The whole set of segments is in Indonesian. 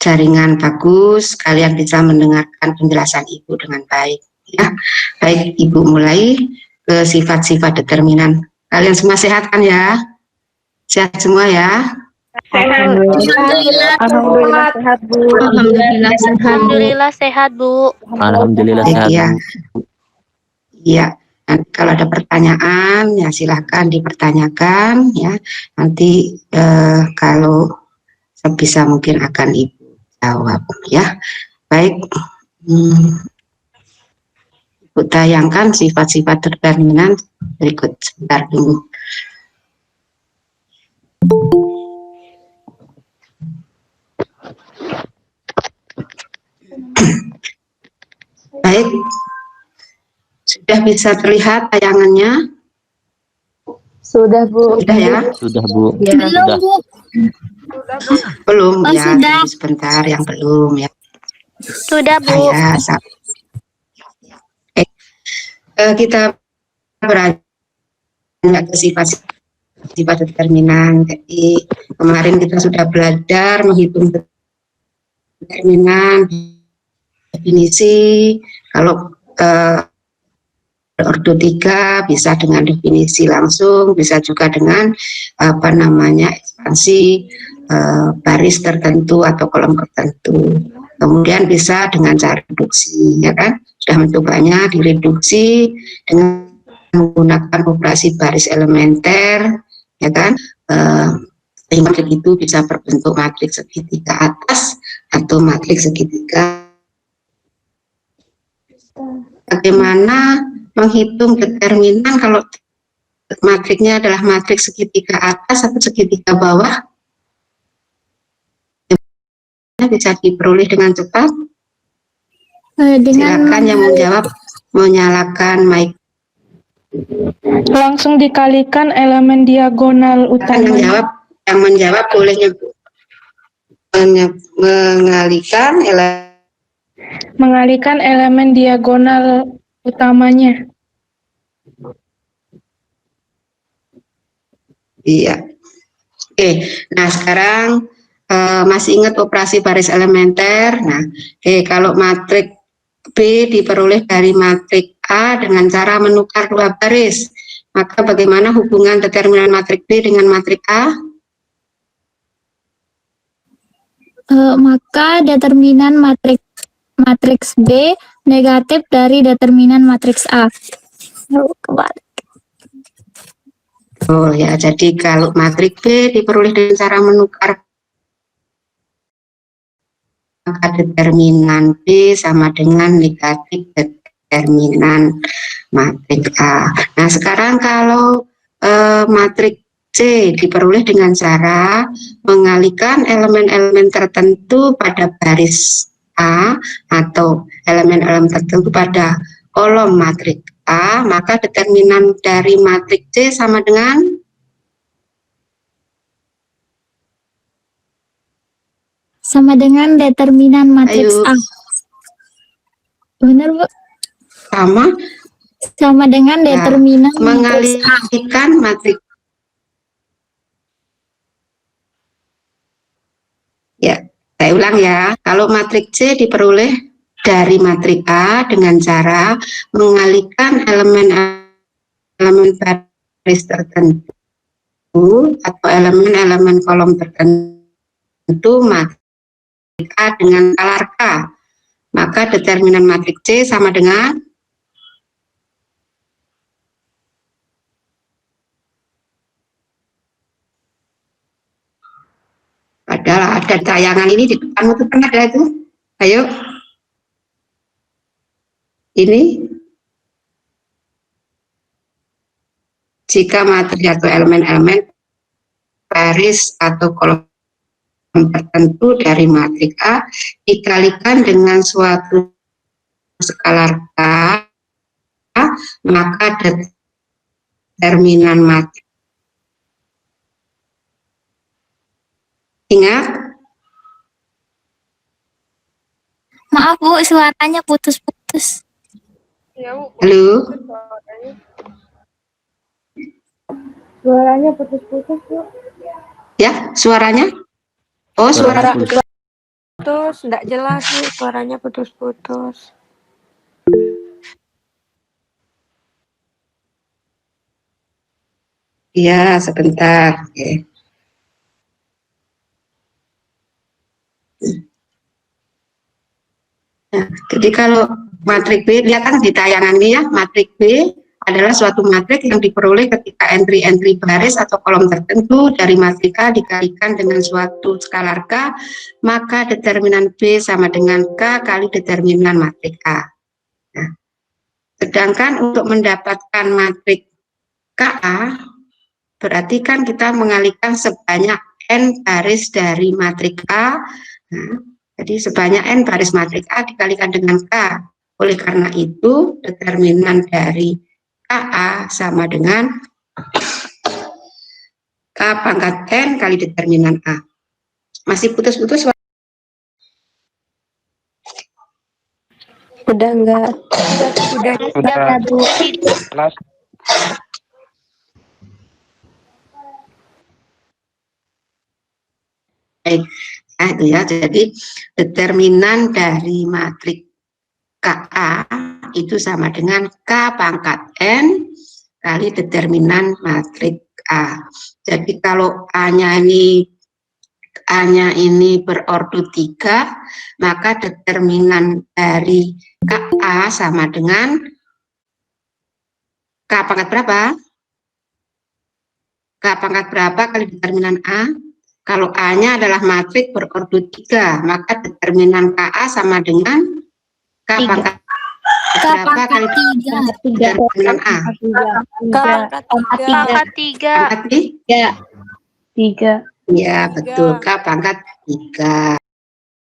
jaringan bagus, kalian bisa mendengarkan penjelasan Ibu dengan baik. Ya, baik Ibu mulai ke sifat-sifat determinan. Kalian semua sehat kan ya? Sehat semua ya? Alhamdulillah. Alhamdulillah sehat, Bu. Alhamdulillah sehat. Alhamdulillah sehat, Bu. Alhamdulillah sehat, Iya. Bu. Iya. Dan kalau ada pertanyaan ya silahkan dipertanyakan ya. Nanti kalau sebisa mungkin akan Ibu jawab ya. Baik. Ibu tayangkan sifat-sifat determinan berikut, sebentar dulu. Baik, sudah bisa terlihat tayangannya? Sudah, Bu. Sudah ya? Sudah, Bu. Ya. Sudah. Belum Oh, ya, sudah. tunggu sebentar yang belum ya. Sudah, Bu. Kita beranjak ke sifat determinan. Jadi kemarin kita sudah belajar menghitung determinan, definisi. Kalau ordo 3 bisa dengan definisi langsung, bisa juga dengan ekspansi baris tertentu atau kolom tertentu. Kemudian bisa dengan cara reduksi, ya kan? Sudah mencobanya direduksi dengan menggunakan operasi baris elementer, ya kan? Sehingga itu bisa berbentuk matriks segitiga atas atau matriks segitiga. Bagaimana menghitung determinan kalau matriksnya adalah matriks segitiga atas atau segitiga bawah? Bisa diperoleh dengan cepat? Silakan yang menjawab, menyalakan mic. Langsung dikalikan elemen diagonal utama. Yang menjawab boleh mengalihkan elemen diagonal utamanya. Iya. Oke, nah sekarang masih ingat operasi baris elementer. Nah, kalau matriks B diperoleh dari matriks A dengan cara menukar dua baris, maka bagaimana hubungan determinan matriks B dengan matriks A? Maka determinan matriks B negatif dari determinan matriks A. Oh ya, jadi kalau matriks B diperoleh dengan cara menukar, maka determinan B sama dengan negatif determinan matriks A. Nah sekarang kalau matriks C diperoleh dengan cara mengalihkan elemen-elemen tertentu pada baris A atau elemen-elemen tertentu pada kolom matriks A, maka determinan dari matriks C sama dengan determinan matriks A. Benar, Bu? Sama dengan determinan matriks A. Mengalihkan matriks. Ya, saya ulang ya. Kalau matriks C diperoleh dari matriks A dengan cara mengalihkan elemen baris tertentu atau elemen-elemen kolom tertentu matriks A dengan skalar K, maka determinan matriks C sama dengan padahal ada tayangan ini di depanmu tuh kan ada itu. Ayo. Ini jika materi atau elemen-elemen baris atau kolom tertentu dari matriks A dikalikan dengan suatu skalar K, maka determinan matriks. Ingat? Maaf, Bu, suaranya putus-putus. Halo? Suaranya putus-putus, Bu. Ya, suaranya? Oh, suara Putus. putus-putus, enggak jelas Bu, suaranya putus-putus. Iya, sebentar. Oke. Nah, jadi kalau matrik B, lihat kan di tayangan ini ya, matrik B adalah suatu matrik yang diperoleh ketika entry-entry baris atau kolom tertentu dari matrik A dikalikan dengan suatu skalar K, maka determinan B sama dengan K kali determinan matrik A. Nah, sedangkan untuk mendapatkan matrik KA, berarti kan kita mengalihkan sebanyak N baris dari matrik A. Nah, jadi sebanyak N baris matrik A dikalikan dengan K. Oleh karena itu, determinan dari KA sama dengan K pangkat N kali determinan A. Masih putus-putus? Udah enggak? Udah Bu. Baik, nah, itu ya. Jadi determinan dari matrik KA itu sama dengan K pangkat N kali determinan matrik A. Jadi kalau A-nya ini berordo 3, maka determinan dari KA sama dengan K pangkat berapa? K pangkat berapa kali determinan A? Kalau A-nya adalah matrik berordo 3, maka determinan KA sama dengan K pangkat berapa kali determinan A? Pangkat 3. Pangkat 3. Ya, betul. K pangkat 3.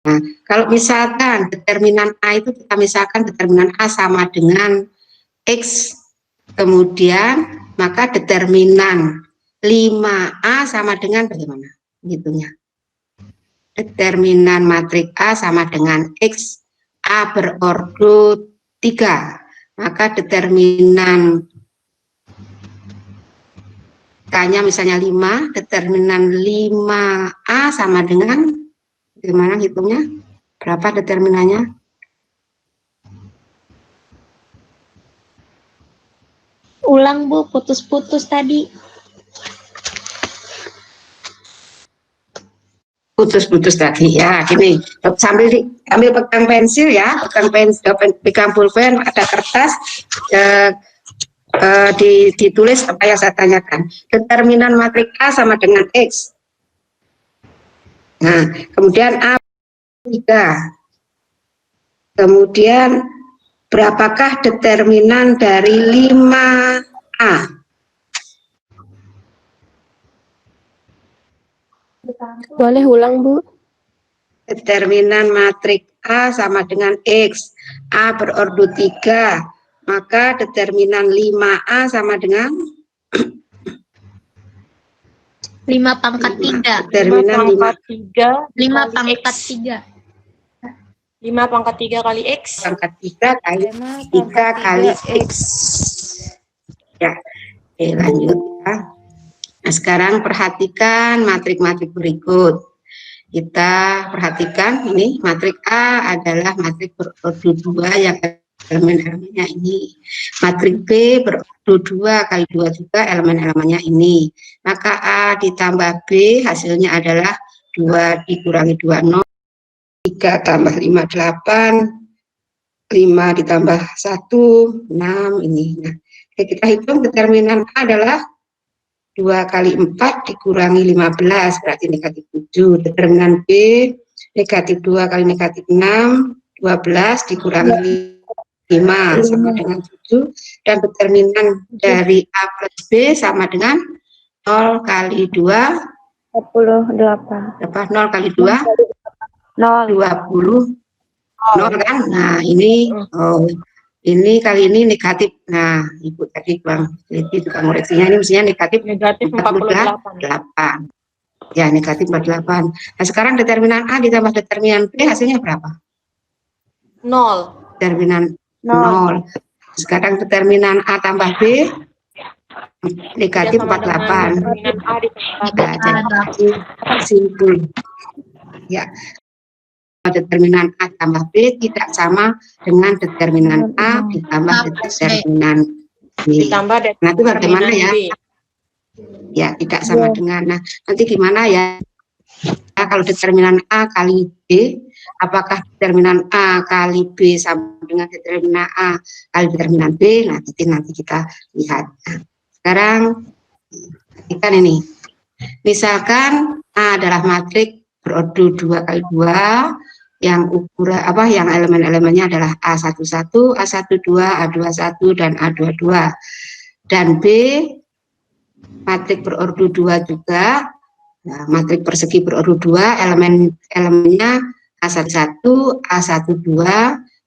Nah, kalau misalkan determinan A itu kita misalkan determinan A sama dengan X, kemudian maka determinan 5A sama dengan bagaimana? Gitunya. Determinan matrik A sama dengan X, A berordo 3. Maka determinan K-nya misalnya 5, determinan 5A sama dengan gimana hitungnya? Berapa determinannya? Ulang Bu, putus-putus tadi. Putus-putus tadi ya, gini, sambil pegang pensil ya, pegang pulpen, ada kertas, ditulis apa yang saya tanyakan. Determinan matrik A sama dengan X. Nah, kemudian A 3. Kemudian berapakah determinan dari 5A? Boleh ulang Bu? Determinan matrik A sama dengan X. A berordo 3. Maka determinan 5A sama dengan 5 pangkat 3. determinan 5 5 pangkat 3. 5 pangkat 3 kali X. pangkat 3 kali 3 kali X. Ya, oke, lanjut ya. Nah, sekarang perhatikan matrik-matrik berikut. Kita perhatikan ini matrik A adalah matrik berordo 2 yang elemen-elemennya ini. Matrik B berordo 2 kali 2 juga elemen-elemennya ini. Maka A ditambah B hasilnya adalah 2 dikurangi 2, 0. 3 tambah 5, 8. 5 ditambah 1, 6 ini. Nah, kita hitung determinan A adalah 2 kali 4 dikurangi 15, berarti negatif 7. Determinan B, negatif 2 kali negatif 6, 12 dikurangi 5, sama dengan 7. Dan determinan dari A plus B sama dengan 0 kali 2, 28. berapa? 0 kali 2, 0. 20. 0 kan? Nah, ini, ini kali ini negatif. Nah, Ibu tadi tukang koreksinya ini mestinya negatif 48. Ya, negatif 48. Nah, sekarang determinan A ditambah determinan B hasilnya berapa? 0. Determinan 0. Sekarang determinan A tambah B negatif 48. Determinan A ditambah Nah, jadi simpul. Ya. determinan A tambah B tidak sama dengan determinan A ditambah determinan B. Ditambah Nah, itu bagaimana determinan ya? B. Ya, tidak sama dengan. Nah, nanti gimana ya? Kalau determinan A kali B, apakah determinan A kali B sama dengan determinan A kali determinan B? Nah, nanti kita lihat. Nah, sekarang perhatikan ini. Misalkan A adalah matriks berordo 2 kali 2 yang ukuran yang elemen-elemennya adalah A11, A12, A21 dan A22. Dan B matriks berordo 2 juga. Nah, matriks persegi berordo 2, elemennya A11, A12,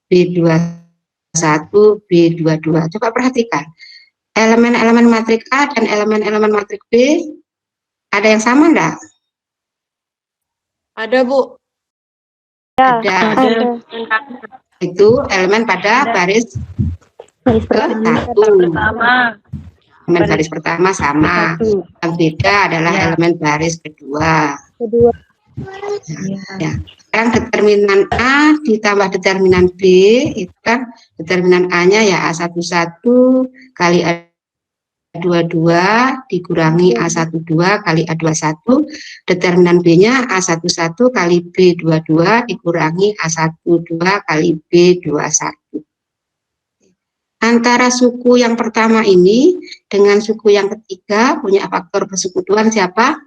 B21, B22. Coba perhatikan. Elemen-elemen matriks A dan elemen-elemen matriks B ada yang sama enggak? Ada, Bu. Ada. Itu elemen pada baris ke-1. Elemen baris pertama sama. Yang beda adalah elemen baris kedua. Ya. Sekarang determinan A ditambah determinan B, itu kan determinan A-nya ya A11 kali A22 dikurangi A12 kali A21, determinan B-nya A11 kali B22 dikurangi A12 kali B21. Antara suku yang pertama ini dengan suku yang ketiga punya faktor persekutuan siapa?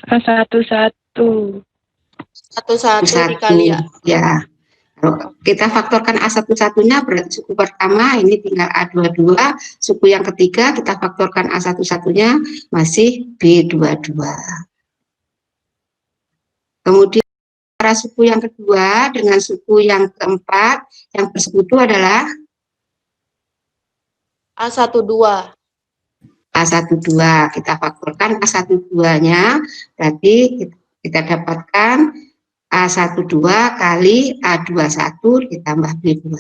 A11. Satu dikali ya. Ya. Kalau kita faktorkan A11-nya berarti suku pertama ini tinggal A22, suku yang ketiga kita faktorkan A11-nya masih B22. Kemudian antara suku yang kedua dengan suku yang keempat yang bersekutu adalah A12. A12. Kita faktorkan A12-nya berarti kita dapatkan A12 kali A21 ditambah B21.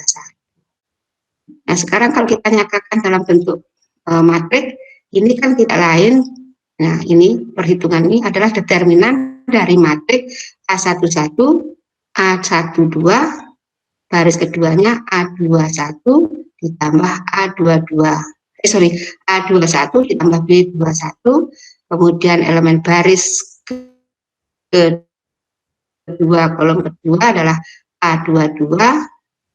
Nah, sekarang kalau kita nyatakan dalam bentuk matriks, ini kan tidak lain, nah ini perhitungan ini adalah determinan dari matriks A11, A12, baris keduanya A21 ditambah A22. A21 ditambah B21, kemudian elemen baris kedua kolom kedua adalah A22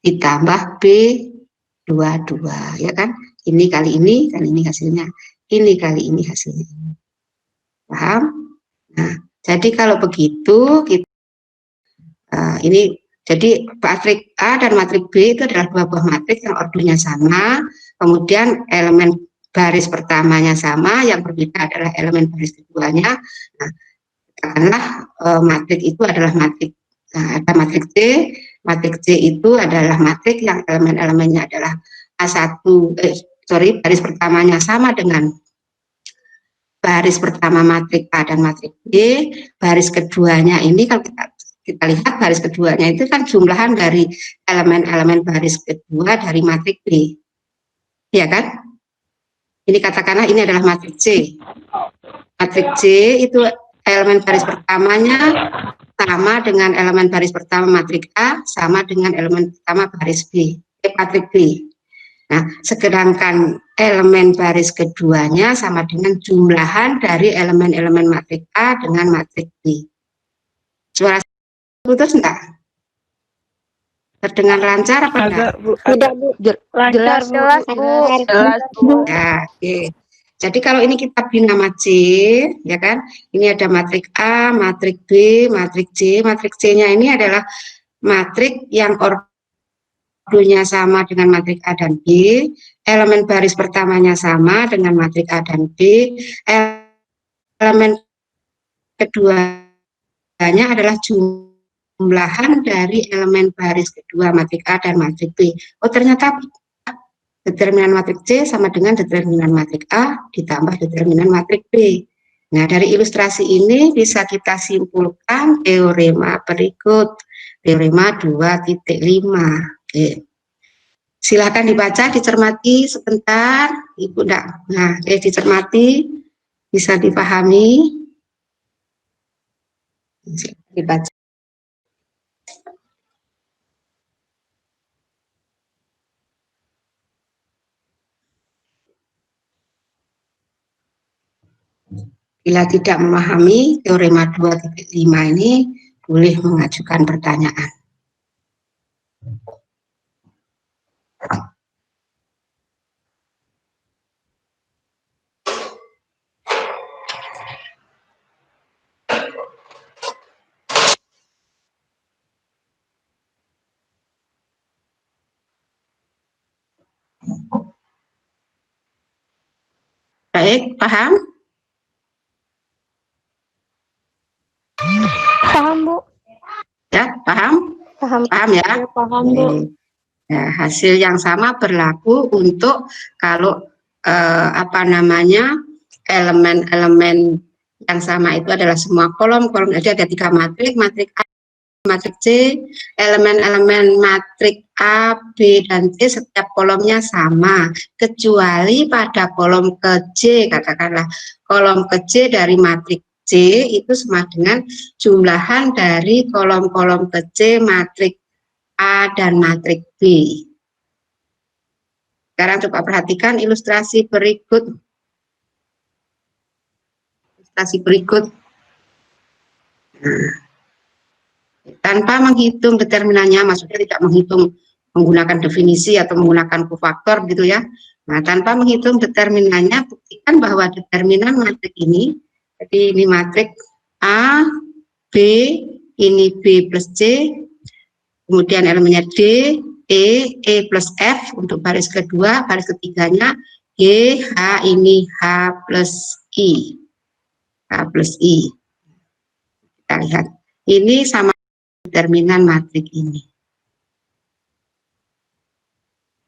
ditambah B22, ya kan? Ini kali ini, kan ini hasilnya. Ini kali ini hasilnya. Paham? Nah, jadi kalau begitu kita ini jadi matriks A dan matriks B itu adalah dua buah matriks yang ordonya sama, kemudian elemen baris pertamanya sama, yang berbeda adalah elemen baris keduanya. Nah, katakanlah matriks itu adalah matriks, ada matriks C itu adalah matriks yang elemen-elemennya adalah baris pertamanya sama dengan baris pertama matriks A dan matriks B, baris keduanya ini kalau kita lihat baris keduanya itu kan jumlahan dari elemen-elemen baris kedua dari matriks B, ya kan? Ini katakanlah ini adalah matriks C. Matriks C itu elemen baris pertamanya sama dengan elemen baris pertama matriks A, sama dengan elemen pertama baris B, matriks B. Nah, sedangkan elemen baris keduanya sama dengan jumlahan dari elemen-elemen matriks A dengan matriks B. Suara putus enggak? Terdengar lancar apa enggak? Tidak, Bu. Jelas, Bu. Jelas, Bu. Ya, oke. Jadi kalau ini kita bina nama C, ya kan? Ini ada matriks A, matriks B, matriks C. Matriks C-nya ini adalah matriks yang ordonya sama dengan matriks A dan B, elemen baris pertamanya sama dengan matriks A dan B, elemen keduanya adalah jumlahan dari elemen baris kedua matriks A dan matriks B. Oh, ternyata determinan matriks C sama dengan determinan matriks A ditambah determinan matriks B. Nah, dari ilustrasi ini bisa kita simpulkan teorema berikut. Teorema 2.5. Oke. Silakan dibaca, dicermati sebentar, Ibu enggak. Nah, dicermati, bisa dipahami. Dibaca. Bila tidak memahami teorema 2.5 ini, boleh mengajukan pertanyaan. Baik, paham? Paham, Bu. Ya, paham? Paham. Paham ya? Ya, paham, Bu. Ya, hasil yang sama berlaku untuk kalau elemen-elemen yang sama itu adalah semua kolom. Jadi ada 3 matrik, matrik A, matrik C, elemen-elemen matrik A, B, dan C setiap kolomnya sama, kecuali pada kolom ke C, katakanlah kolom ke C dari matrik C itu sama dengan jumlahan dari kolom-kolom ke C matrik A dan matrik B. Sekarang coba perhatikan ilustrasi berikut. Nah, tanpa menghitung determinannya, maksudnya tidak menghitung menggunakan definisi atau menggunakan kofaktor gitu ya. Nah, tanpa menghitung determinannya, buktikan bahwa determinan matrik ini, jadi ini matrik A, B, ini B plus C, kemudian elemennya D, E plus F untuk baris kedua, baris ketiganya G, H ini H plus I. H plus I. Kita lihat, ini sama determinan matrik ini.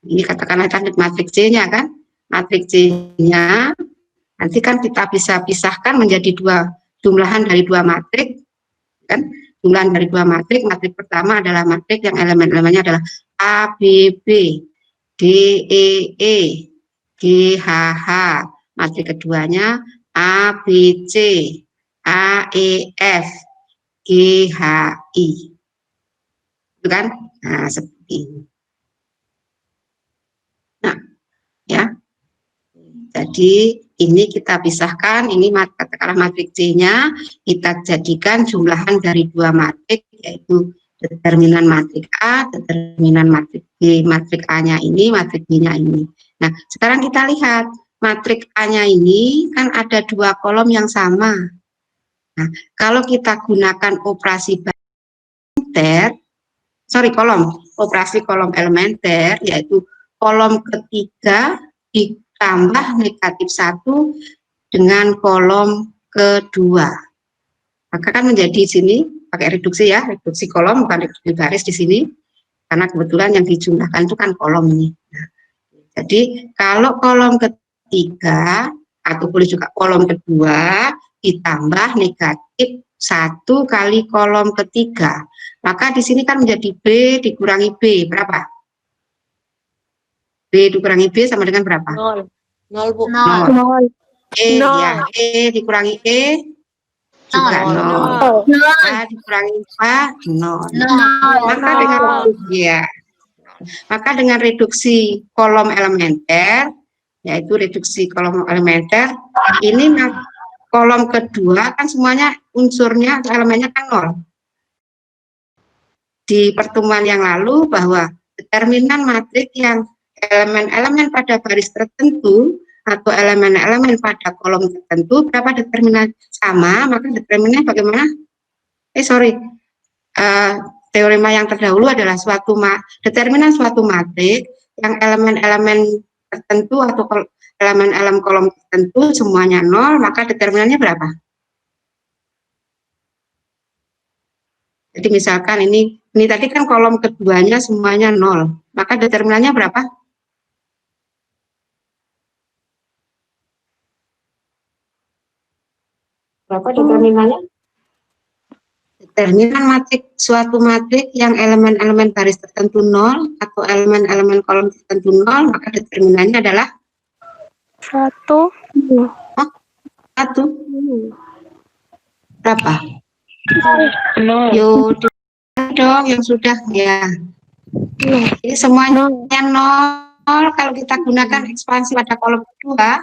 Ini katakanlah matrik C-nya kan, matrik C-nya nanti kan kita bisa pisahkan menjadi jumlahan dari 2 matrik, kan? Jumlahan dari 2 matrik. Matrik pertama adalah matrik yang elemen-elemennya adalah A, B, B, D, E, G, H, H. Matrik keduanya A, B, C, A, E, F, G, H, I. Itu kan? Nah, seperti ini. Nah, ya. Jadi ini kita pisahkan, ini katakanlah matrik C-nya kita jadikan jumlahan dari 2 matrik, yaitu determinan matrik A, determinan matrik B. Matrik A-nya ini, matrik B-nya ini. Nah, sekarang kita lihat matrik A-nya ini kan ada 2 kolom yang sama. Nah, kalau kita gunakan operasi operasi kolom elementer, yaitu kolom ketiga ditambah negatif 1 dengan kolom kedua. Maka kan menjadi sini pakai reduksi ya, reduksi kolom bukan reduksi baris di sini, karena kebetulan yang dijumlahkan itu kan kolom ini. Nah, jadi kalau kolom ketiga atau boleh juga kolom kedua ditambah negatif 1 kali kolom ketiga, maka di sini kan menjadi B dikurangi B, berapa? B dikurangi B sama dengan berapa? 0. 0, Bu. 0. E, Nol. ya, E dikurangi E juga 0. A dikurangi A 0. Maka dengan maka dengan reduksi kolom elementer, yaitu reduksi kolom elementer, ini kolom kedua kan semuanya unsurnya elemennya kan 0. Di pertemuan yang lalu bahwa determinan matrik yang elemen-elemen pada baris tertentu atau elemen-elemen pada kolom tertentu berapa determinan sama, maka determinannya bagaimana? Teorema yang terdahulu adalah determinan suatu matrik yang elemen-elemen tertentu atau elemen-elemen kolom tertentu semuanya 0, maka determinannya berapa? Jadi misalkan ini tadi kan kolom keduanya semuanya 0, maka determinannya berapa? Berapa determinannya? Determinan suatu matrik yang elemen-elemen baris tertentu 0 atau elemen-elemen kolom tertentu 0, maka determinannya adalah 1. 1. Berapa? 0. Yo, dong yang sudah ya. Jadi semuanya 0. Kalau kita gunakan ekspansi pada kolom kedua,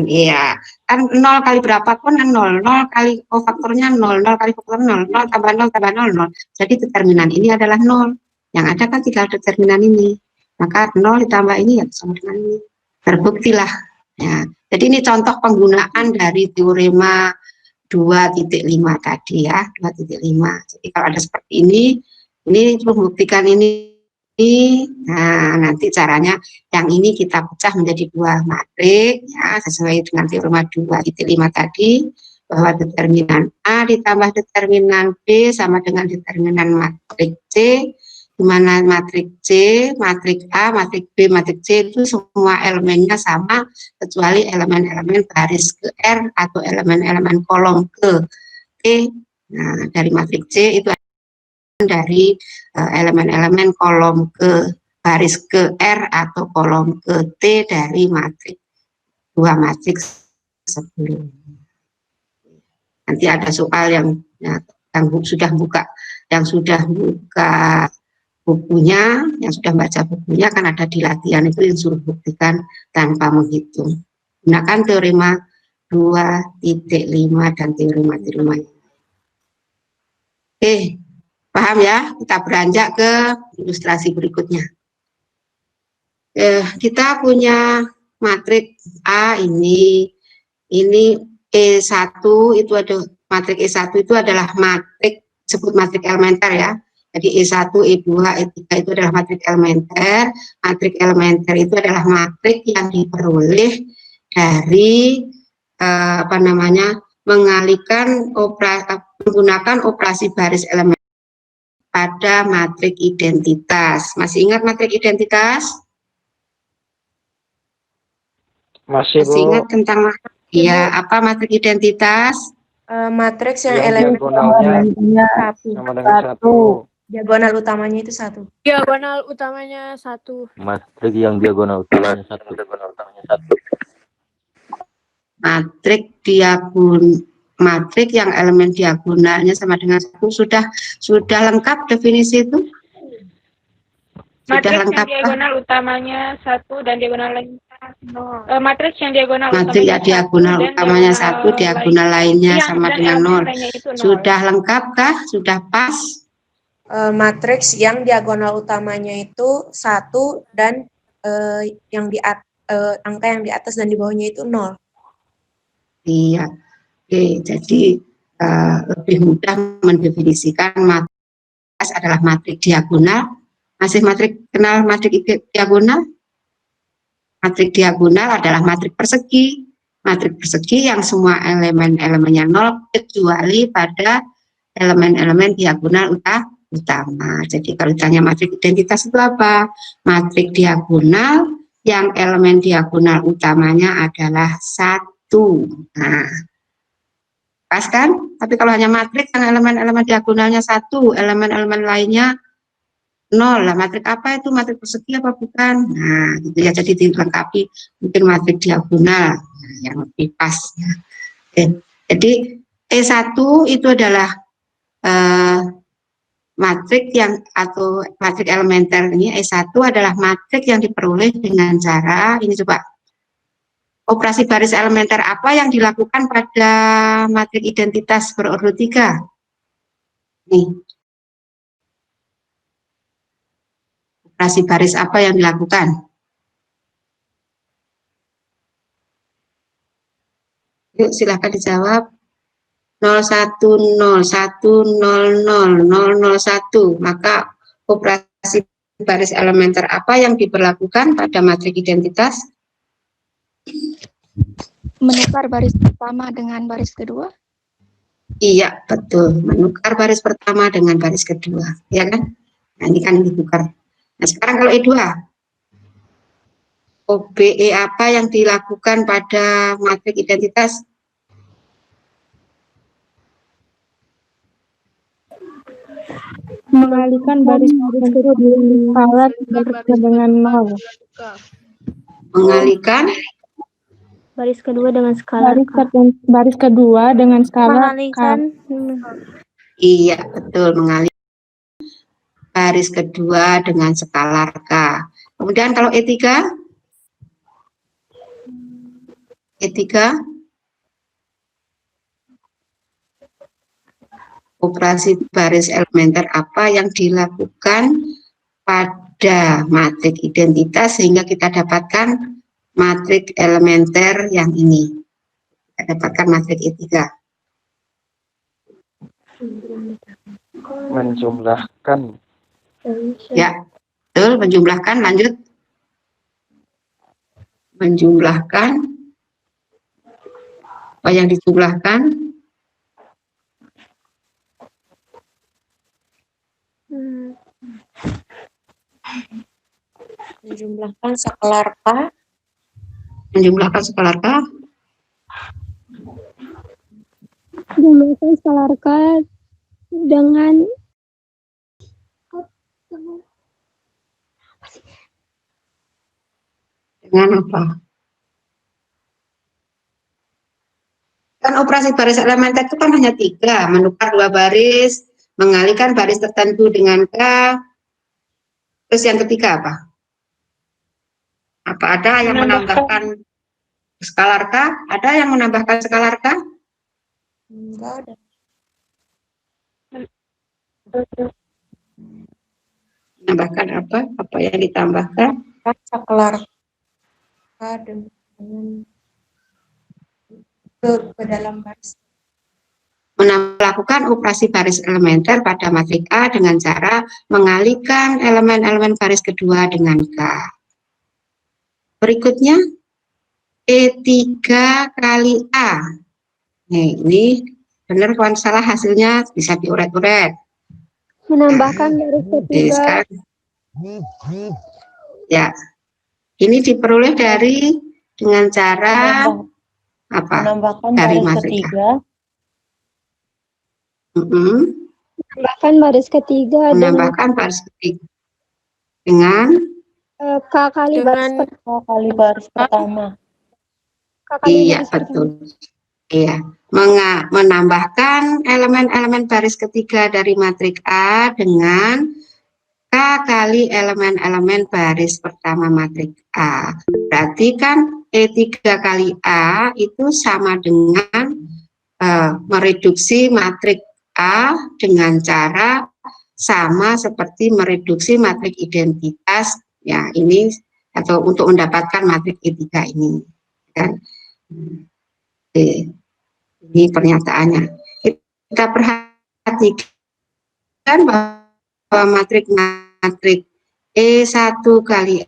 Iya, kan 0 kali berapapun kan 0, 0 kali faktornya 0, 0 kali faktor 0, 0 tambah 0 tambah 0, 0. Jadi determinan ini adalah 0. Yang ada kan tinggal determinan ini. Maka 0 ditambah ini ya sama dengan ini. Terbuktilah. Ya. Jadi ini contoh penggunaan dari teorema 2.5 tadi ya, 2.5. Jadi kalau ada seperti ini membuktikan ini. Nah, nanti caranya yang ini kita pecah menjadi dua matrik ya, sesuai dengan teorema 2.5 tadi, bahwa determinan A ditambah determinan B sama dengan determinan matrik C, di mana matrik C, matrik A, matrik B, matrik C itu semua elemennya sama kecuali elemen-elemen baris ke R atau elemen-elemen kolom ke T. Nah, dari matrik C itu dari elemen-elemen kolom ke baris ke R atau kolom ke T dari matrik dua matrik sebelum. Nanti ada soal yang sudah buka bukunya, yang sudah baca bukunya kan ada di latihan itu yang suruh buktikan tanpa menghitung. Gunakan teorema 2.5 dan teorema. Oke. Paham ya? Kita beranjak ke ilustrasi berikutnya. Kita punya matrik A ini E1 itu ada matrik E1 itu adalah matrik disebut matrik elementer ya. Jadi E1, E2, E3 itu adalah matrik elementer. Matrik elementer itu adalah matrik yang diperoleh dari menggunakan operasi baris elemen pada matrik identitas. Masih ingat matrik identitas? Masih, Bu. Masih ingat tentang ya apa matrik identitas? Matriks yang Yang diagonalnya sama dengan 1. diagonal utamanya itu 1. Diagonal utamanya 1. Matrik yang diagonal utamanya 1. Matrik yang elemen diagonalnya sama dengan 1 sudah lengkap definisi itu? Matriks lengkap yang diagonal utamanya 1 dan diagonal lainnya 0. Matriks yang diagonal matrik utamanya diagonal utamanya 1, diagonal lainnya sama dengan 0. Sudah lengkap kah? Sudah pas? Matriks yang diagonal utamanya itu 1 dan angka yang di atas dan di bawahnya itu 0. Iya. Oke, jadi lebih mudah mendefinisikan matrik adalah matrik diagonal. Masih kenal matrik diagonal? Matrik diagonal adalah matrik persegi. Matrik persegi yang semua elemen-elemennya 0 kecuali pada elemen-elemen diagonal utama. Jadi kalau ditanya matrik identitas itu apa? Matrik diagonal yang elemen diagonal utamanya adalah 1. Nah, pas kan? Tapi kalau hanya matrik yang elemen-elemen diagonalnya 1, elemen-elemen lainnya 0 lah, matrik apa itu? Matrik persegi apa bukan? Nah, gitu ya. Jadi dilengkapi mungkin matrik diagonal yang lebih pas. Ya. Jadi E1 itu adalah matrik atau matrik elementer ini. E1 adalah matrik yang diperoleh dengan cara ini, coba. Operasi baris elementer apa yang dilakukan pada matrik identitas berordo 3? Nih. Operasi baris apa yang dilakukan? Yuk, silahkan dijawab. 010100001. Maka operasi baris elementer apa yang diberlakukan pada matrik identitas? Menukar baris pertama dengan baris kedua. Iya, betul. Menukar baris pertama dengan baris kedua. Ya kan? Nah, ini kan ditukar. Nah, sekarang kalau E2. OBE apa yang dilakukan pada matrik identitas? Mengalihkan baris kedua dengan skala dengan 0. Mengalihkan Baris kedua dengan skala Baris kedua dengan skala mengalihkan. Iya, betul, mengalihkan baris kedua dengan skalar K. Kemudian kalau E3? E3. Operasi baris elementer apa yang dilakukan pada matrik identitas sehingga kita dapatkan matrik elementer yang ini. Kita dapatkan matrik E3. Menjumlahkan. Ya, betul, menjumlahkan, lanjut. Menjumlahkan. Apa yang dijumlahkan? Menjumlahkan skalar K. Menjumlahkan skalar K. Jumlahkan skalar K dengan apa? Kan operasi baris elementer itu kan hanya 3, menukar 2 baris, mengalihkan baris tertentu dengan K. Terus yang ketiga apa? Apa ada yang menambahkan skalar K? Ada yang menambahkan skalar K? Enggak ada. Menambahkan apa? Apa yang ditambahkan? Skalar K dengan ke dalam baris. Melakukan operasi baris elementer pada matrik A dengan cara mengalihkan elemen-elemen baris kedua dengan K. Berikutnya, E3 kali A. Nih, ini benar kawan, salah hasilnya bisa diuret-uret. menambahkan baris ketiga. Sekarang, ya, ini diperoleh dari dengan cara apa? Menambahkan dari baris matrik ketiga. Menambahkan baris ketiga menambahkan baris ketiga dengan K kali baris pertama. K kali iya baris betul iya menambahkan elemen-elemen baris ketiga dari matrik A dengan K kali elemen-elemen baris pertama matrik A. Berarti kan E3 kali A itu sama dengan mereduksi matrik A dengan cara sama seperti mereduksi matrik identitas ya ini, atau untuk mendapatkan matrik E3 ini kan. Oke. Ini pernyataannya. Kita perhatikan bahwa matrik E1 kali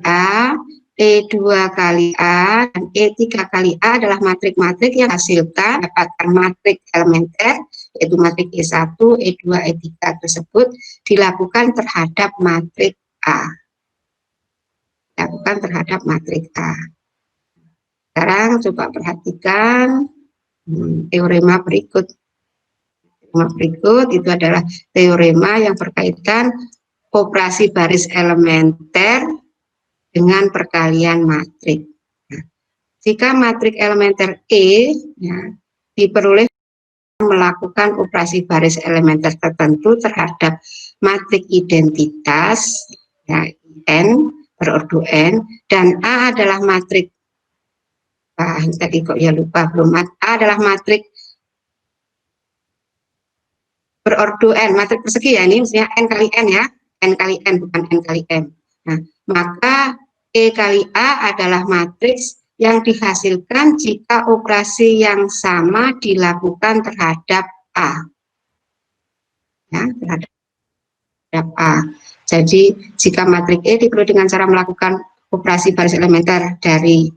A, E2 kali A, dan E3 kali A adalah matrik-matrik yang hasilkan dapatkan matrik elementer, yaitu matrik E1, E2, E3 tersebut dilakukan terhadap matrik A. Dilakukan terhadap matrik A. Sekarang coba perhatikan teorema berikut. Teorema berikut itu adalah teorema yang berkaitan operasi baris elementer dengan perkalian matrik. Nah, jika matrik elementer E ya, diperoleh melakukan operasi baris elementer tertentu terhadap matrik identitas ya, N berordo N, dan A adalah matrik tadi kok ya lupa belum, A adalah matrik berordo N, matrik persegi ya, ini maksudnya N kali N ya, N kali N bukan N kali M. Nah, maka E kali A adalah matriks yang dihasilkan jika operasi yang sama dilakukan terhadap A. Ya, terhadap A. Jadi, jika matrik E diperoleh dengan cara melakukan operasi baris elementer dari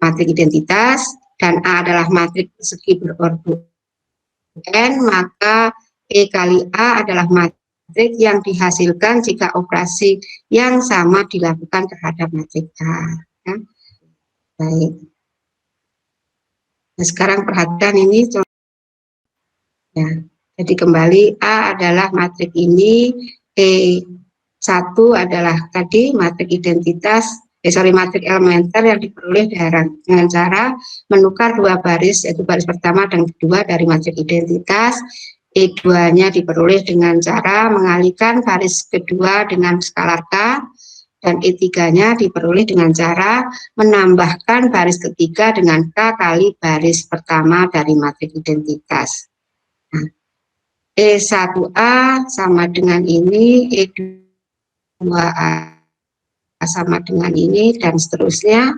matrik identitas dan A adalah matrik persegi berordo N, maka E kali A adalah matrik yang dihasilkan jika operasi yang sama dilakukan terhadap matrik A. Ya. Baik. Nah, sekarang perhatikan ini. Ya. Jadi kembali A adalah matrik ini, E1 adalah tadi matrik identitas, matrik elementer yang diperoleh dengan cara menukar 2 baris, yaitu baris pertama dan kedua dari matrik identitas. E2-nya diperoleh dengan cara mengalihkan baris kedua dengan skalar K, dan E3-nya diperoleh dengan cara menambahkan baris ketiga dengan K kali baris pertama dari matriks identitas. Nah, E1A sama dengan ini, E2A sama dengan ini, dan seterusnya.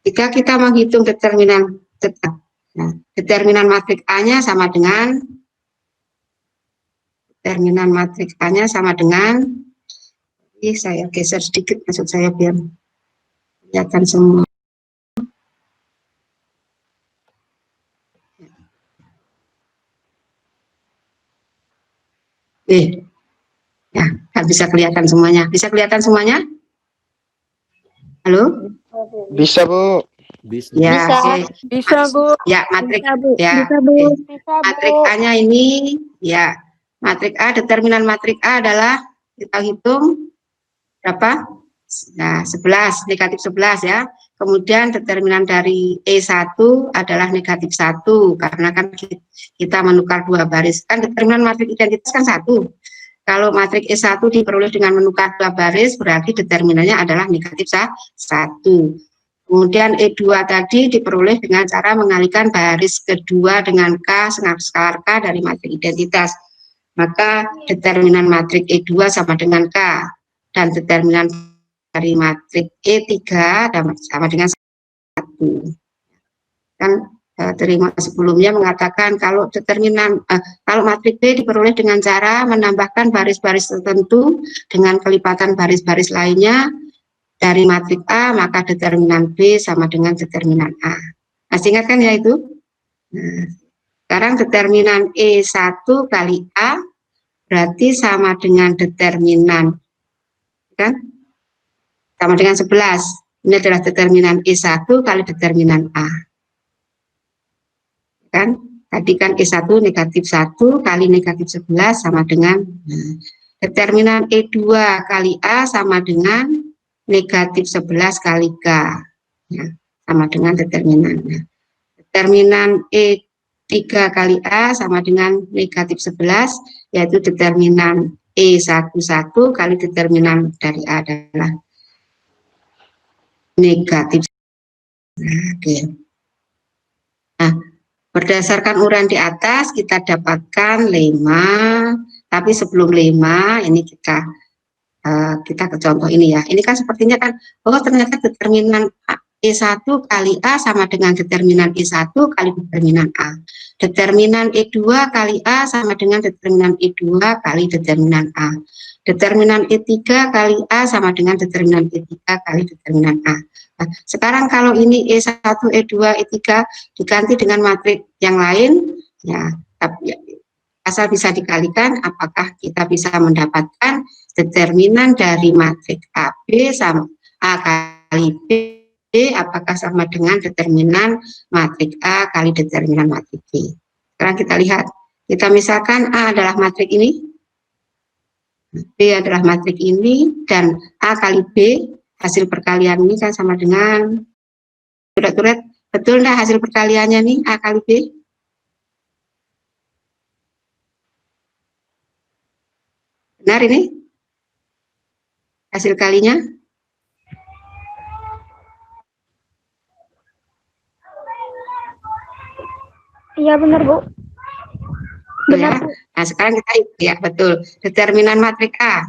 Jika kita menghitung determinan tetap, nah, determinan matriks A-nya sama dengan ini saya geser sedikit, maksud saya biar kelihatan semua. Ya, nggak bisa kelihatan semuanya. Bisa kelihatan semuanya? Halo? Bisa, Bu. Ya, Bisa. oke. Bisa, Bu. Ya, matriks ya. Bisa, Bu. Matriks A-nya ini, ya, matriks A, determinan matriks A adalah kita hitung berapa? Nah, 11, negatif 11 ya. Kemudian determinan dari E1 adalah negatif 1, karena kan kita menukar dua baris. Kan determinan matriks identitas kan 1. Kalau matriks E1 diperoleh dengan menukar dua baris, berarti determinannya adalah negatif 1. Kemudian E2 tadi diperoleh dengan cara mengalihkan baris kedua dengan K skalar K dari matriks identitas. Maka determinan matriks E2 sama dengan K, dan determinan dari matriks E3 sama dengan 1. Kan terima sebelumnya mengatakan kalau kalau matriks B diperoleh dengan cara menambahkan baris-baris tertentu dengan kelipatan baris-baris lainnya dari matriks A, maka determinan B sama dengan determinan A. Masih ingat kan ya itu? Nah, sekarang determinan E1 kali A berarti sama dengan determinan, kan? Sama dengan 11. Ini adalah determinan E1 kali determinan A. Kan? Tadi kan E1 negatif 1 kali negatif 11 sama dengan determinan E2 kali A sama dengan negatif 11 kali K. Ya, sama dengan determinannya. Determinan E3 kali A sama dengan negatif 11, yaitu determinan E11 kali determinan dari A adalah negatif. Oke. Nah, berdasarkan uraian di atas kita dapatkan lemma, tapi sebelum lemma ini kita ke contoh ini ya. Ini kan sepertinya kan, oh ternyata determinan E1 kali A sama dengan determinan E1 kali determinan A. Determinan E2 kali A sama dengan determinan E2 kali determinan A. Determinan E3 kali A sama dengan determinan E3 kali determinan A. Nah, sekarang kalau ini E1, E2, E3 diganti dengan matriks yang lain, ya, asal bisa dikalikan, apakah kita bisa mendapatkan determinan dari matriks AB sama A kali B, apakah sama dengan determinan matriks A kali determinan matriks B. Sekarang kita lihat, kita misalkan A adalah matriks ini, B adalah matriks ini, dan A kali B, hasil perkalian ini kan sama dengan, betul enggak hasil perkaliannya nih, A kali B? Benar ini? Hasil kalinya? Iya benar, Bu. Benar. Ya. Nah, sekarang kita ya betul. Determinan matriks A.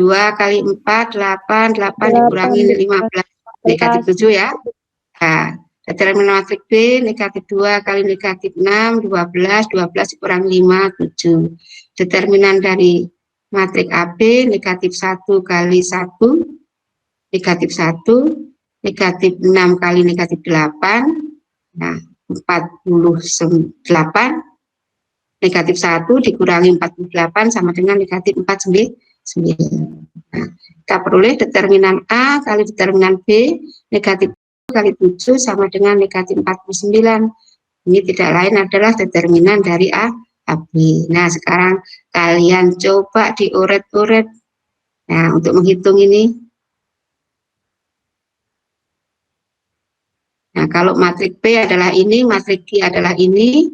2 kali 4, 8 dikurangi 15, negatif 7 ya. Nah, determinan matriks B, negatif 2 kali negatif 6, 12 dikurangi 5, 7. Determinan dari matriks AB, negatif 1 kali 1, negatif 1, negatif 6 kali negatif 8, nah 48, negatif 1 dikurangi 48 sama dengan negatif 49. Nah, kita peroleh determinan A kali determinan B, negatif kali 7 sama dengan negatif 49. Ini tidak lain adalah determinan dari A, AB. Nah, sekarang kalian coba dioret-oret. Nah, untuk menghitung ini. Nah, kalau matriks P adalah ini, matriks Q adalah ini,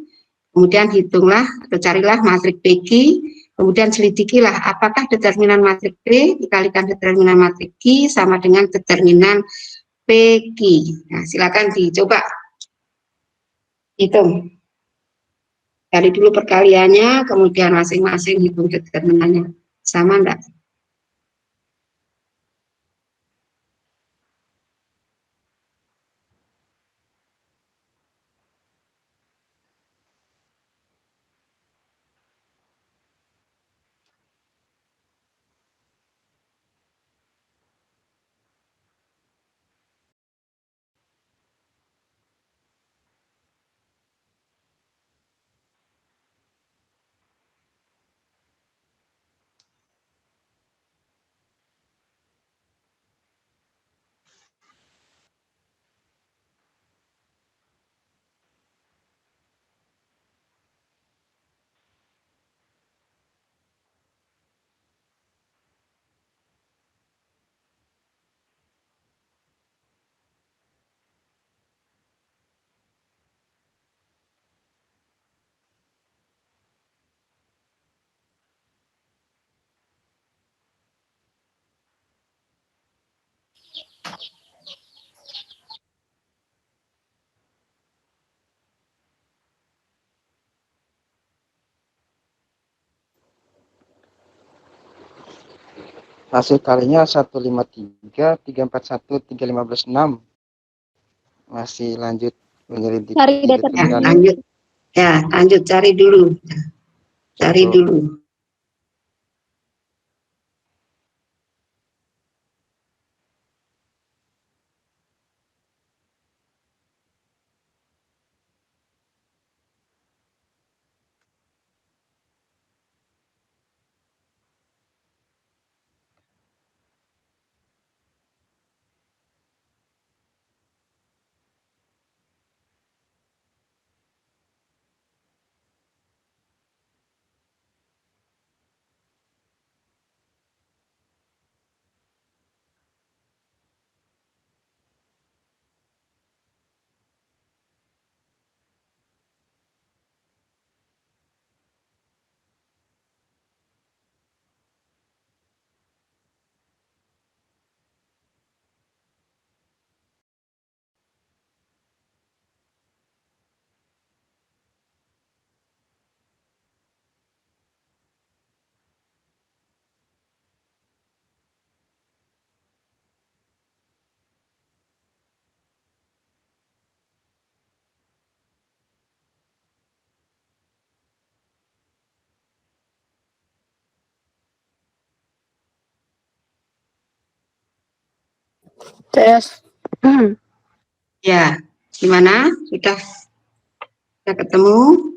Kemudian hitunglah atau carilah matrik PQ, kemudian selidikilah apakah determinan matrik P dikalikan determinan matrik Q sama dengan determinan PQ. Nah, silakan dicoba hitung. Cari dulu perkaliannya, kemudian masing-masing hitung determinannya. Sama enggak? Hasil kalinya 153, 341, 315, 6. Masih lanjut menyelidiki Cari Ya, determinan. lanjut. Ya, lanjut cari dulu. Cari dulu. Terus. Ya, gimana? Sudah ketemu?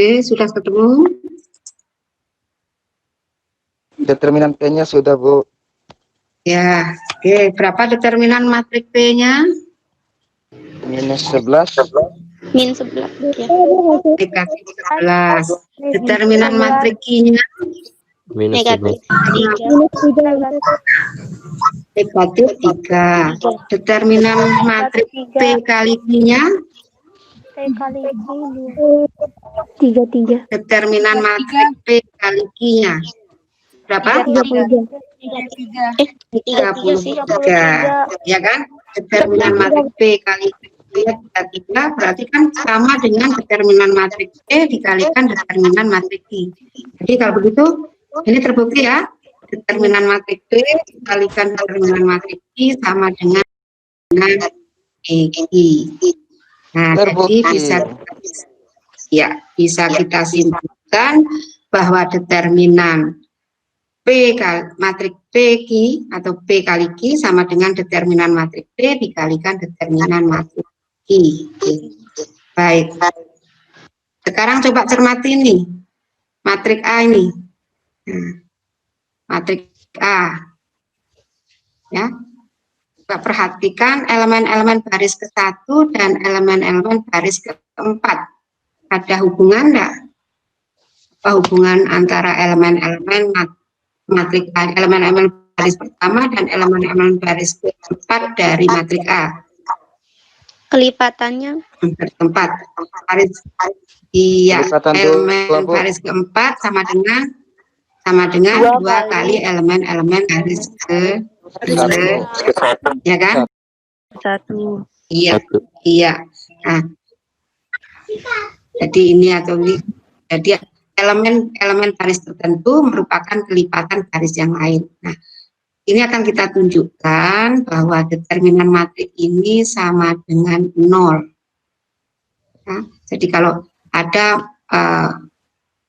Oke, sudah ketemu? Determinan P-nya sudah, Bu. Ya, oke. Berapa determinan matrik P-nya? -11. Min 11 ya. Negatif 11. Determinan matrik Q-nya Negatif 3. negatif 3. Determinan matrik P kali Q-nya determinan matrik P kali Q-nya berapa? 33. Ya kan? Determinan matrik P kali Q-nya berarti kan sama dengan determinan matrik P dikalikan determinan matrik Q. Jadi kalau begitu ini terbukti ya, determinan matrik P dikalikan determinan matrik Q sama dengan Q. Nah, jadi bisa kita simpulkan bahwa determinan P kali matrik P Q atau P kali Q sama dengan determinan matrik P dikalikan determinan matrik Q. Baik. Sekarang coba cermati nih matrik A ini. Nah, matrik A. Ya. Coba perhatikan elemen-elemen baris ke-1 dan elemen-elemen baris ke-4. Ada hubungan enggak? Apa hubungan antara elemen-elemen matrik A, elemen-elemen baris pertama dan elemen-elemen baris ke-4 dari matrik A? Kelipatannya Bertempat. Baris elemen baris ke-4 sama dengan 2 kali elemen-elemen baris ke-1. Ya kan? 1. Iya. Nah, jadi ini atau ini. Jadi elemen baris tertentu merupakan kelipatan baris yang lain. Nah, ini akan kita tunjukkan bahwa determinan matrik ini sama dengan 0. Nah, jadi kalau ada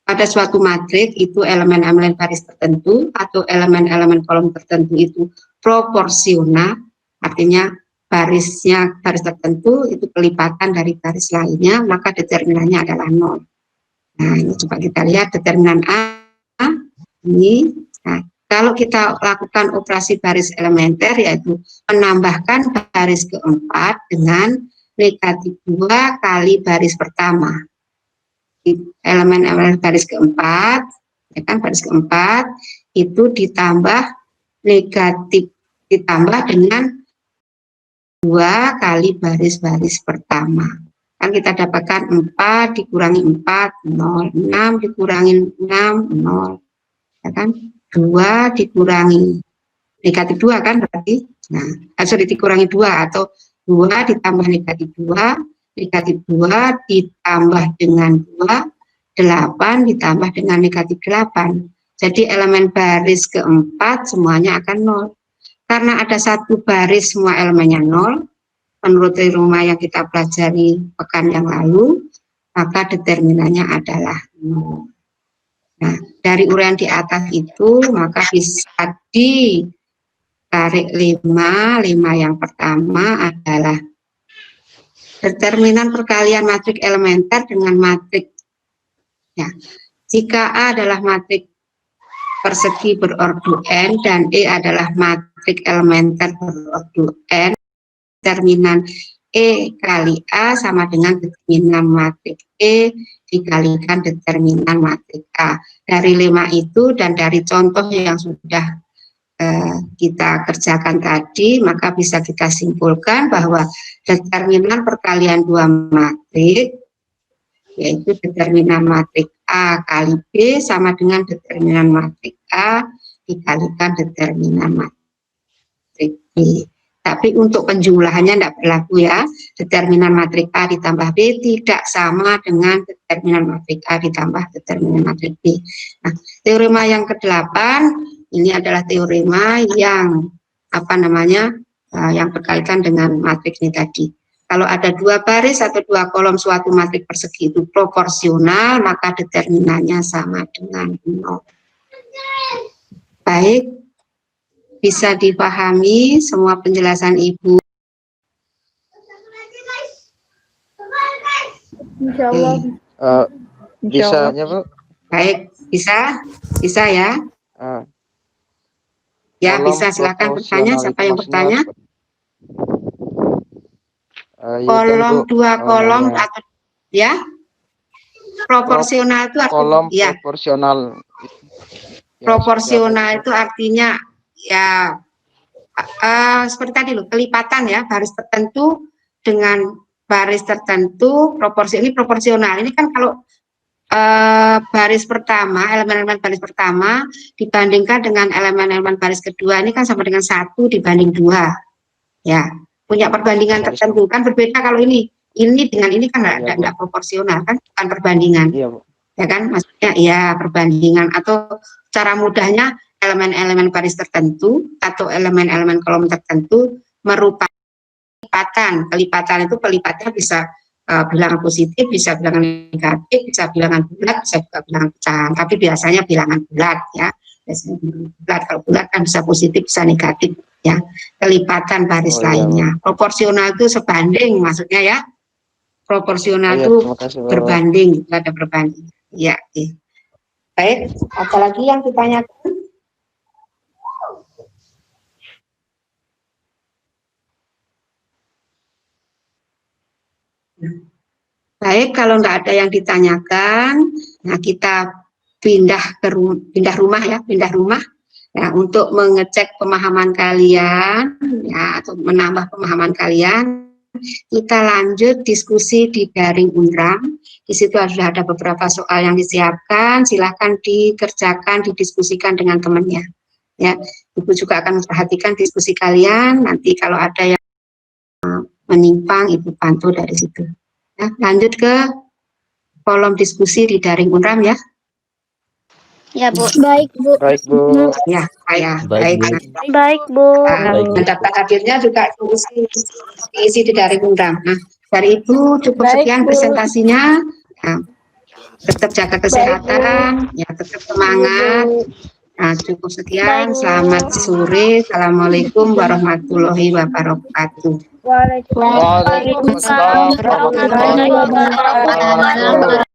pada suatu matrik itu elemen-elemen baris tertentu atau elemen-elemen kolom tertentu itu proporsional, artinya baris tertentu itu kelipatan dari baris lainnya, maka determinannya adalah 0. Nah, ini coba kita lihat determinan A ini. Nah, kalau kita lakukan operasi baris elementer yaitu menambahkan baris ke-4 dengan negatif 2 kali baris pertama. Elemen-elemen baris ke-4, ya kan, baris ke-4 itu ditambah dengan 2 kali baris-baris pertama. Kan kita dapatkan 4 dikurangi 4, 0, 6 dikurangi 6, 0. Ya kan? 2 dikurangi negatif 2 kan berarti. Nah, dikurangi 2 atau 2 ditambah negatif 2, negatif 2 ditambah dengan 2, 8 ditambah dengan negatif 8. Jadi elemen baris ke-4 semuanya akan 0. Karena ada satu baris semua elemennya 0, menurut teorema yang kita pelajari pekan yang lalu, maka determinannya adalah 0. Nah, dari uraian di atas itu, maka bisa ditarik 5 yang pertama adalah determinan perkalian matrik elementer dengan matrik. Ya, jika A adalah matrik persegi berordo n dan E adalah matrik elementer berordo n, determinan E kali A sama dengan determinan matrik E dikalikan determinan matrik A. Dari lema itu dan dari contoh yang sudah kita kerjakan tadi, maka bisa kita simpulkan bahwa determinan perkalian dua matrik, yaitu determinan matrik A kali B sama dengan determinan matrik A dikalikan determinan matrik B. Tapi untuk penjumlahannya tidak berlaku ya. Determinan matrik A ditambah B tidak sama dengan determinan matrik A ditambah determinan matrik B. Nah, teorema yang ke-8 ini adalah teorema yang yang berkaitan dengan matrik ini tadi. Kalau ada dua baris atau dua kolom suatu matrik persegi itu proporsional, maka determinannya sama dengan 0. Baik, bisa dipahami semua penjelasan Ibu? Insya Allah. Bisanya, Bu? Baik, bisa ya? Ya, bisa, silakan bertanya. Siapa yang bertanya? Kolom dua kolom atau Ya. Proporsional itu Kolom artinya proporsional. proporsional itu artinya ya seperti tadi loh, kelipatan ya, baris tertentu dengan baris tertentu, proporsi ini proporsional. Ini kan kalau baris pertama, elemen-elemen baris pertama dibandingkan dengan elemen-elemen baris kedua, ini kan sama dengan 1 dibanding 2. Ya, punya perbandingan tertentu, kan berbeda kalau ini dengan ini kan enggak proporsional kan, bukan perbandingan. Iya, Bu. Ya kan, maksudnya ya perbandingan, atau cara mudahnya elemen-elemen baris tertentu atau elemen-elemen kolom tertentu merupakan kelipatan. Kelipatan itu kelipatannya bisa bilangan positif, bisa bilangan negatif, bisa bilangan bulat, bisa juga bilangan pecahan. Tapi biasanya bilangan bulat ya. Biasanya bulat. Kalau bulat kan bisa positif, bisa negatif ya. Kelipatan baris lainnya. Proporsional itu sebanding maksudnya ya. Proporsional itu berbanding, ada perbanding. Ya, baik. Apalagi yang ditanyakan? Baik, kalau nggak ada yang ditanyakan, nah kita pindah rumah ya, untuk mengecek pemahaman kalian ya, atau menambah pemahaman kalian. Kita lanjut diskusi di daring Unram. Di situ sudah ada beberapa soal yang disiapkan. Silahkan dikerjakan, didiskusikan dengan temannya. Ya, Ibu juga akan memperhatikan diskusi kalian. Nanti kalau ada yang menyimpang, Ibu bantu dari situ. Ya, lanjut ke kolom diskusi di daring Unram ya. Ya, Bu. Baik, Bu. Baik, Bu. Ya, Baik, Bu. Baik, Bu. Mendapat hadirnya juga diisi di daring Unram. Nah, dari Ibu cukup sekian presentasinya. Nah, tetap jaga kesehatan, ya tetap semangat. Nah, cukup sekian. Selamat sore. Assalamualaikum warahmatullahi wabarakatuh. Waalaikumsalam warahmatullahi wabarakatuh.